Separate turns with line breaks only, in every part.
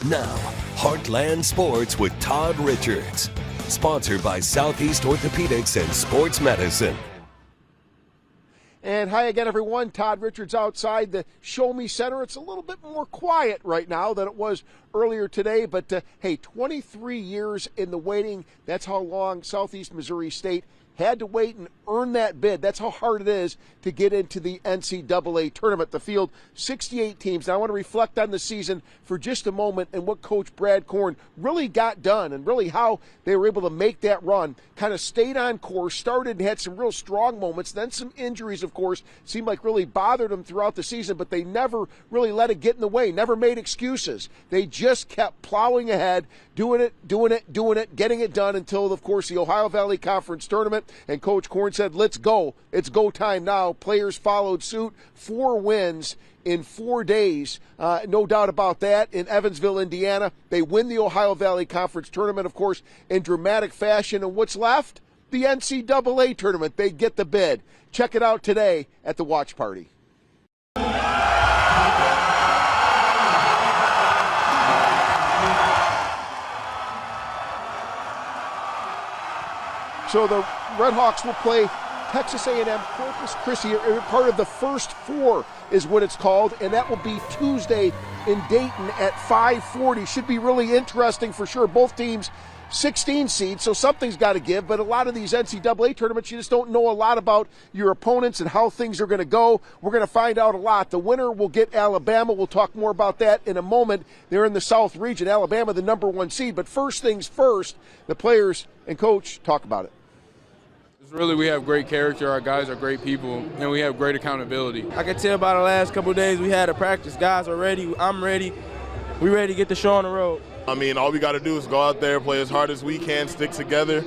Now, Heartland Sports with Todd Richards. Sponsored by Southeast Orthopedics and Sports Medicine.
And hi again, everyone. Todd Richards outside the Show Me Center. It's a little bit more quiet right now than it was earlier today. But, hey, 23 years in the waiting. That's how long Southeast Missouri State had to wait and earn that bid. That's how hard it is to get into the NCAA tournament. The field, 68 teams. Now I want to reflect on the season for just a moment and what Coach Brad Korn really got done and really how they were able to make that run. Kind of stayed on course, started and had some real strong moments. Then some injuries, of course, seemed like really bothered them throughout the season, but they never really let it get in the way, never made excuses. They just kept plowing ahead, doing it, getting it done until, of course, the Ohio Valley Conference Tournament. And Coach Korn said, let's go. It's go time now. Players followed suit. 4 wins in 4 days. No doubt about that. In Evansville, Indiana, they win the Ohio Valley Conference Tournament, of course, in dramatic fashion. And what's left? The NCAA Tournament. They get the bid. Check it out today at the watch party. So the Redhawks will play Texas A&M Corpus Christi. Part of the first 4 is what it's called, and that will be Tuesday in Dayton at 5:40. Should be really interesting for sure. Both teams 16 seeds, so something's got to give. But a lot of these NCAA tournaments, you just don't know a lot about your opponents and how things are going to go. We're going to find out a lot. The winner will get Alabama. We'll talk more about that in a moment. They're in the South region. Alabama, the number 1 seed. But first things first, the players and coach talk about it.
Really, we have great character, our guys are great people, and we have great accountability.
I can tell by the last couple of days we had a practice. Guys are ready, I'm ready. We ready to get the show on the road.
I mean, all we got to do is go out there, play as hard as we can, stick together,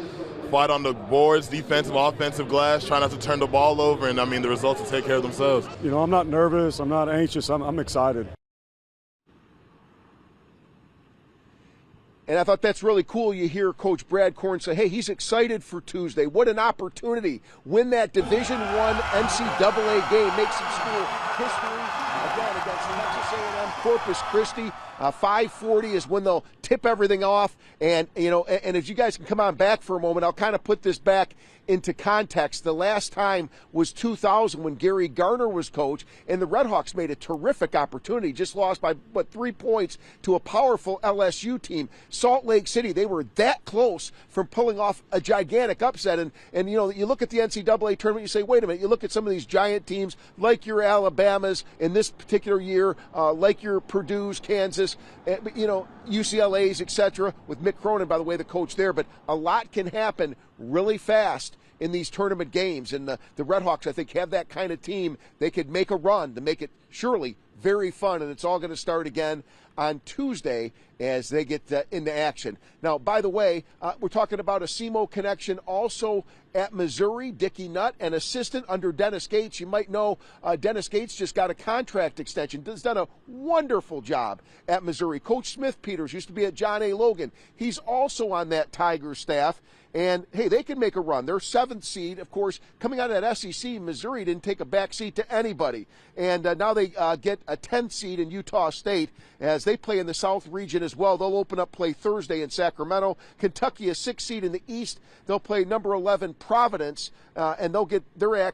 fight on the boards, defensive, offensive glass, try not to turn the ball over, and, I mean, the results will take care of themselves.
You know, I'm not nervous, I'm not anxious, I'm excited.
And I thought that's really cool. You hear Coach Brad Korn say, hey, he's excited for Tuesday. What an opportunity. Win that Division I NCAA game. Make some school history. Again, against Texas A&M Corpus Christi. 5:40 is when they'll tip everything off. And, you know, and if you guys can come on back for a moment, I'll kind of put this back into context. The last time was 2000 when Gary Garner was coach, and the Redhawks made a terrific opportunity. Just lost by, 3 points to a powerful LSU team. Salt Lake City, they were that close from pulling off a gigantic upset. And you know, you look at the NCAA tournament, you say, wait a minute, you look at some of these giant teams like your Alabamas in this particular year, like your Purdue's, Kansas, you know, UCLA's, etc., with Mick Cronin, by the way, the coach there. But a lot can happen really fast in these tournament games. And the Redhawks, I think, have that kind of team. They could make a run to make it surely very fun, and it's all going to start again on Tuesday as they get into action. Now, by the way, we're talking about a SEMO connection also at Missouri. Dickie Nutt, an assistant under Dennis Gates. You might know Dennis Gates just got a contract extension. Has done a wonderful job at Missouri. Coach Smith Peters used to be at John A. Logan. He's also on that Tiger staff. And, hey, they can make a run. They're 7th seed. Of course, coming out of that SEC, Missouri didn't take a back seat to anybody. And now they get a 10th seed in Utah State as they play in the South region as well. They'll open up play Thursday in Sacramento. Kentucky, a 6th seed in the East. They'll play number 11 Providence, and they'll get their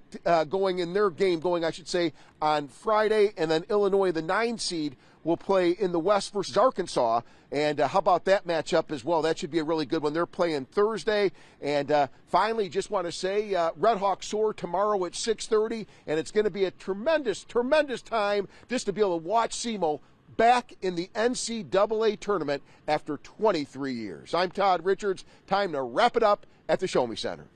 game going, I should say, on Friday. And then Illinois, the 9 seed, will play in the West versus Arkansas. And how about that matchup as well? That should be a really good one. They're playing Thursday. And finally, just want to say, Redhawks soar tomorrow at 6:30. And it's going to be a tremendous, tremendous time just to be able to watch SEMO back in the NCAA tournament after 23 years. I'm Todd Richards. Time to wrap it up at the Show Me Center.